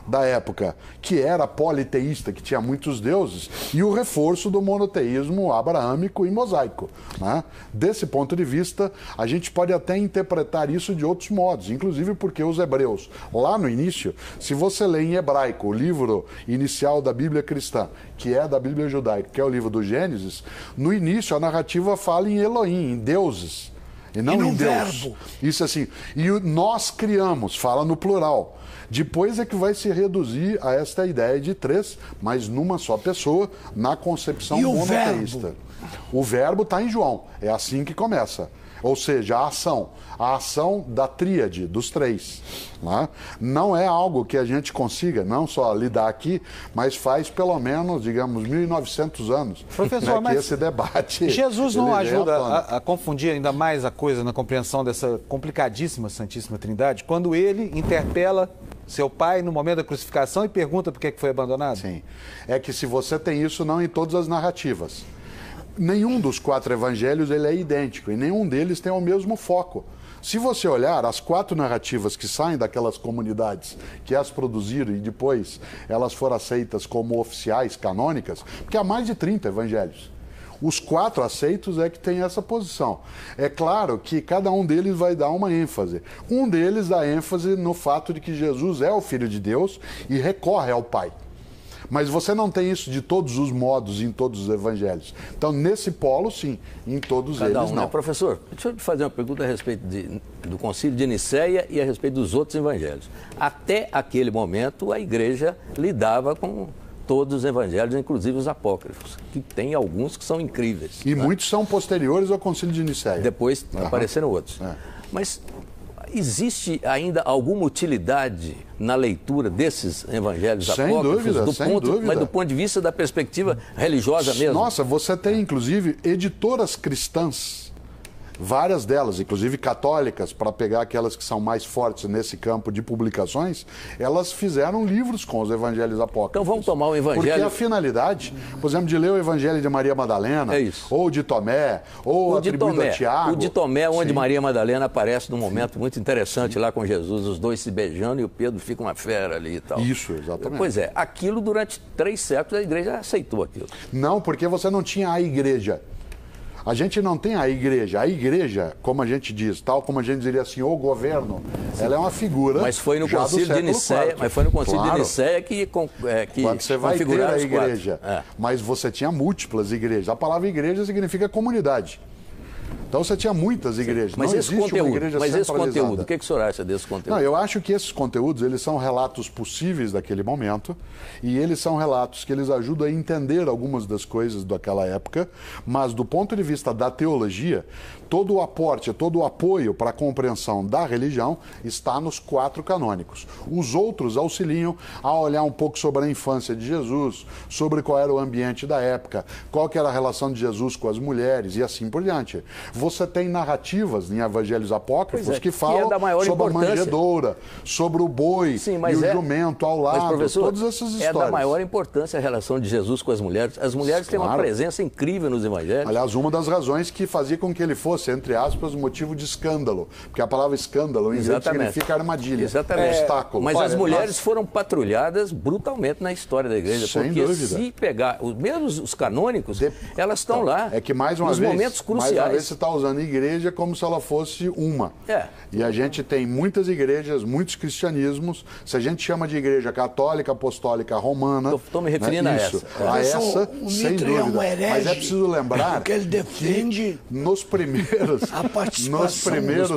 da época, que era politeísta, que tinha muitos deuses, e o reforço do monoteísmo abraâmico e mosaico. Né? Desse ponto de vista, a gente pode até interpretar isso de outros modos, inclusive porque os hebreus, lá no início, se você lê em hebraico o livro inicial da Bíblia cristã, que é da Bíblia judaica, que é o livro do Gênesis, no início a narrativa fala em Elohim, em deuses, e não em Deus. Verbo. Isso assim, e nós criamos, fala no plural. Depois é que vai se reduzir a esta ideia de 3, mas numa só pessoa, na concepção monoteísta. O verbo está em João, é assim que começa. Ou seja, a ação da tríade, dos 3. Né? Não é algo que a gente consiga, não só lidar aqui, mas faz pelo menos, digamos, 1.900 anos. Professor, né, que esse debate... Jesus não ajuda a confundir ainda mais a coisa na compreensão dessa complicadíssima Santíssima Trindade, quando ele interpela seu pai no momento da crucificação e pergunta por que foi abandonado? Sim. É que se você tem isso, não em todas as narrativas. Nenhum dos 4 evangelhos ele é idêntico e nenhum deles tem o mesmo foco. Se você olhar as 4 narrativas que saem daquelas comunidades que as produziram e depois elas foram aceitas como oficiais, canônicas, porque há mais de 30 evangelhos. Os 4 aceitos é que tem essa posição. É claro que cada um deles vai dar uma ênfase. Um deles dá ênfase no fato de que Jesus é o Filho de Deus e recorre ao Pai. Mas você não tem isso de todos os modos em todos os evangelhos. Então, nesse polo, sim. Em todos eles, não. Né? Professor, deixa eu te fazer uma pergunta a respeito do Concílio de Nicéia e a respeito dos outros evangelhos. Até aquele momento, a igreja lidava com todos os evangelhos, inclusive os apócrifos, que tem alguns que são incríveis. E muitos são posteriores ao Concílio de Nicéia. Depois apareceram outros. Mas existe ainda alguma utilidade na leitura desses evangelhos apócrifos? Sem dúvida. Mas do ponto de vista da perspectiva religiosa mesmo? Nossa, você tem, inclusive, editoras cristãs, várias delas, inclusive católicas, para pegar aquelas que são mais fortes nesse campo de publicações, elas fizeram livros com os evangelhos apócrifos. Então vamos tomar o evangelho... Porque a finalidade, por exemplo, de ler o evangelho de Maria Madalena, ou de Tomé, ou atribuído a Tiago... O de Tomé, onde Maria Madalena aparece num momento muito interessante lá com Jesus, os dois se beijando e o Pedro fica uma fera ali e tal. Isso, exatamente. Pois é, aquilo durante 3 séculos a igreja aceitou aquilo. Não, porque você não tinha a igreja. A gente não tem a igreja. A igreja, como a gente diz, tal como a gente diria assim, o governo, ela é uma figura. Mas foi no Concílio de Nicéia, de Nicéia que quando você vai ter a igreja. Mas você tinha múltiplas igrejas. A palavra igreja significa comunidade. Então você tinha muitas igrejas. Mas não esse existe conteúdo, uma igreja mas esse centralizada. conteúdo, o que o senhor acha desse conteúdo? Não, eu acho que esses conteúdos, eles são relatos possíveis daquele momento e eles são relatos que eles ajudam a entender algumas das coisas daquela época, mas do ponto de vista da teologia, todo o aporte, todo o apoio para a compreensão da religião está nos 4 canônicos. Os outros auxiliam a olhar um pouco sobre a infância de Jesus, sobre qual era o ambiente da época, qual que era a relação de Jesus com as mulheres e assim por diante. Você tem narrativas em evangelhos apócrifos que falam sobre a manjedoura, sobre o boi e o jumento ao lado, professor, todas essas histórias. É da maior importância a relação de Jesus com as mulheres. As mulheres têm uma presença incrível nos evangelhos. Aliás, uma das razões que fazia com que ele fosse, entre aspas, motivo de escândalo, porque a palavra escândalo em inglês significa armadilha, obstáculo. Mas as mulheres foram patrulhadas brutalmente na história da igreja, sem porque dúvida. Se pegar, mesmo os canônicos, elas estão lá. É que mais uma nos vez, momentos cruciais. Mais uma vez você está usando igreja como se ela fosse uma. E a gente tem muitas igrejas, muitos cristianismos. Se a gente chama de igreja católica, apostólica, romana... Estou me referindo a essa. A essa, sem dúvida. É um herege, mas é preciso lembrar porque ele defende que nos primeiros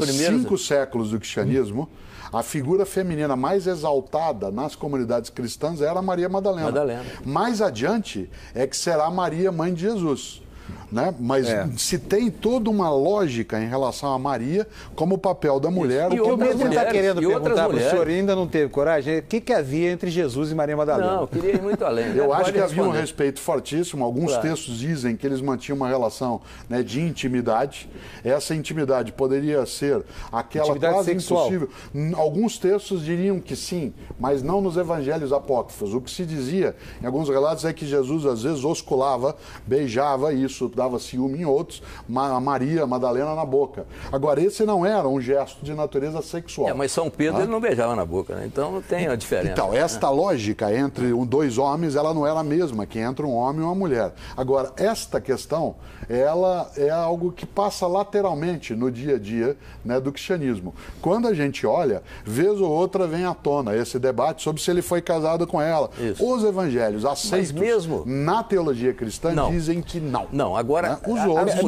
5 séculos do cristianismo, a figura feminina mais exaltada nas comunidades cristãs era Maria Madalena. Mais adiante é que será Maria, mãe de Jesus. Né? Mas se tem toda uma lógica em relação a Maria como o papel da mulher. E o mesmo está querendo perguntar para o senhor, ainda não teve coragem, o que havia entre Jesus e Maria Madalena? Não, eu queria ir muito além. Eu acho que havia um respeito fortíssimo. Alguns textos dizem que eles mantinham uma relação, né, de intimidade. Essa intimidade poderia ser aquela intimidade quase sexual. impossível. Alguns textos diriam que sim, mas não nos evangelhos apócrifos. O que se dizia em alguns relatos é que Jesus às vezes osculava, beijava, isso dava ciúme em outros, a Maria Madalena na boca. Agora, esse não era um gesto de natureza sexual. Mas São Pedro ele não beijava na boca, né? Então tem a diferença. Então, esta lógica entre 2 homens, ela não era a mesma que entre um homem e uma mulher. Agora, esta questão, ela é algo que passa lateralmente no dia a dia, né, do cristianismo. Quando a gente olha, vez ou outra vem à tona esse debate sobre se ele foi casado com ela. Isso. Os evangelhos aceitos na teologia cristã dizem que não. Não, agora, as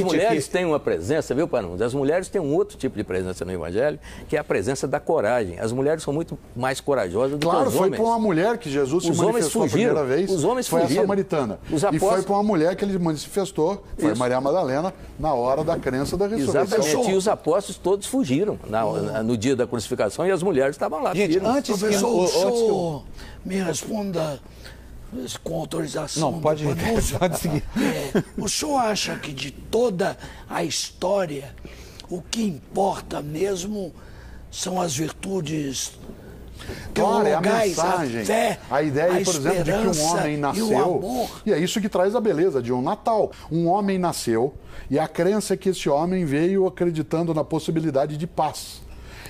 mulheres têm uma presença, viu, Panunzio? As mulheres têm um outro tipo de presença no Evangelho, que é a presença da coragem. As mulheres são muito mais corajosas do que os homens. Claro, foi para uma mulher que Jesus se manifestou a primeira vez, os homens foi fugiram. a samaritana. E foi para uma mulher que ele manifestou, foi Maria Madalena, na hora da crença da ressurreição. Exatamente, e os apóstolos todos fugiram no dia da crucificação e as mulheres estavam lá. Gente, antes que o senhor me responda com autorização. Não, pode seguir. O senhor acha que de toda a história, o que importa mesmo são as virtudes Claro, é a teologais, mensagem. a fé, a ideia, a por exemplo, de que um homem esperança nasceu. e o amor. E é isso que traz a beleza de um Natal. Um homem nasceu e a crença é que esse homem veio acreditando na possibilidade de paz.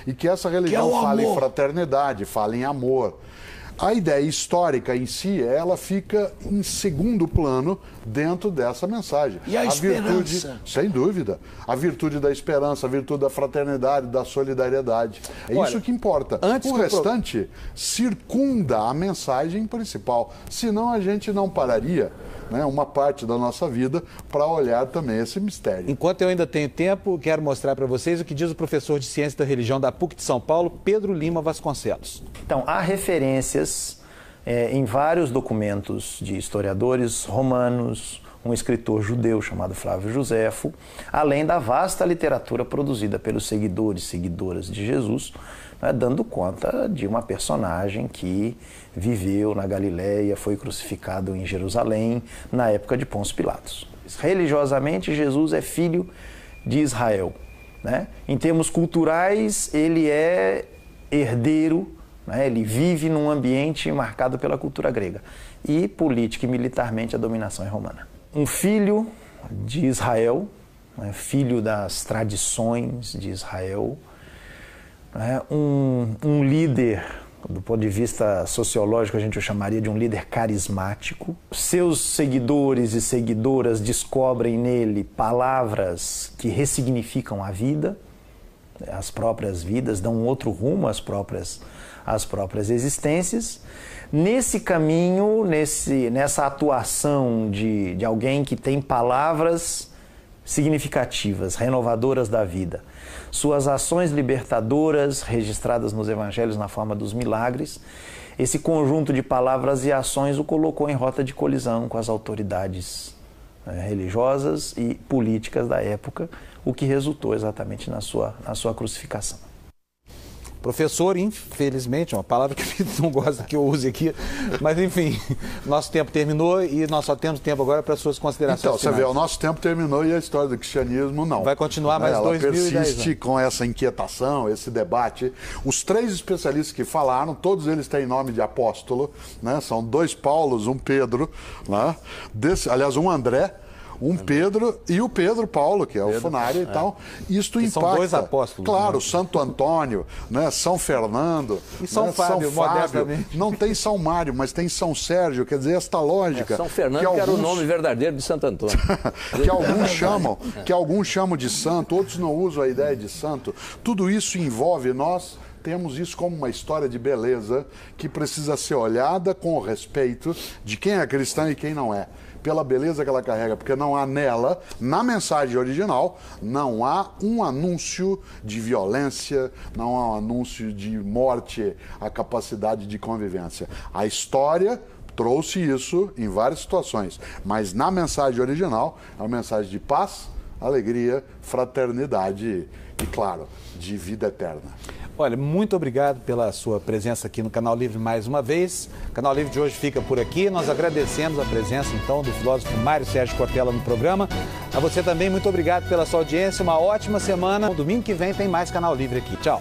E que essa religião Que é o fala em amor. fraternidade, fala em amor. A ideia histórica em si, ela fica em segundo plano dentro dessa mensagem. E a virtude, esperança? sem dúvida. A virtude da esperança, a virtude da fraternidade, da solidariedade. É Olha, isso que importa. antes O do restante circunda a mensagem principal. Senão a gente não pararia, né, uma parte da nossa vida para olhar também esse mistério. Enquanto eu ainda tenho tempo, quero mostrar para vocês o que diz o professor de Ciência da Religião da PUC de São Paulo, Pedro Lima Vasconcelos. Então, há referências em vários documentos de historiadores romanos, um escritor judeu chamado Flávio Joséfo, além da vasta literatura produzida pelos seguidores e seguidoras de Jesus, né, dando conta de uma personagem que viveu na Galileia, foi crucificado em Jerusalém, na época de Pôncio Pilatos. Religiosamente, Jesus é filho de Israel, né? Em termos culturais, ele é herdeiro, né? Ele vive num ambiente marcado pela cultura grega. E política e militarmente a dominação é romana. Um filho de Israel, né? Filho das tradições de Israel, né? Um líder, do ponto de vista sociológico, a gente o chamaria de um líder carismático. Seus seguidores e seguidoras descobrem nele palavras que ressignificam a vida, as próprias vidas, dão um outro rumo às próprias existências. Nesse caminho, nessa atuação de alguém que tem palavras significativas, renovadoras da vida, suas ações libertadoras registradas nos evangelhos na forma dos milagres, esse conjunto de palavras e ações o colocou em rota de colisão com as autoridades religiosas e políticas da época, o que resultou exatamente na sua crucificação. Professor, infelizmente, uma palavra que não gosta que eu use aqui, mas enfim, nosso tempo terminou e nós só temos tempo agora para suas considerações Então, você finais. vê, o nosso tempo terminou e a história do cristianismo não. Vai continuar mais Ela 2010 persiste anos. com essa inquietação, esse debate. Os 3 especialistas que falaram, todos eles têm nome de apóstolo, né? São 2 Paulos, um Pedro, né? Aliás, um André, um Pedro e o Pedro Paulo, que é o Funário e tal. Isto que impacta. são 2 apóstolos. Claro, né? Santo Antônio, né? São Fernando. E São né? Fábio, São Fábio. modestamente. Não tem São Mário, mas tem São Sérgio. Quer dizer, esta lógica. São Fernando, que era o alguns- nome verdadeiro de Santo Antônio. que alguns chamam de santo, outros não usam a ideia de santo. Tudo isso envolve nós. Temos isso como uma história de beleza que precisa ser olhada com o respeito de quem é cristão e quem não é. Pela beleza que ela carrega, porque não há nela, na mensagem original, não há um anúncio de violência, não há um anúncio de morte, a capacidade de convivência. A história trouxe isso em várias situações, mas na mensagem original, é uma mensagem de paz, alegria, fraternidade e, claro, de vida eterna. Olha, muito obrigado pela sua presença aqui no Canal Livre mais uma vez. O Canal Livre de hoje fica por aqui. Nós agradecemos a presença, então, do filósofo Mário Sérgio Cortella no programa. A você também, muito obrigado pela sua audiência. Uma ótima semana. No domingo que vem tem mais Canal Livre aqui. Tchau.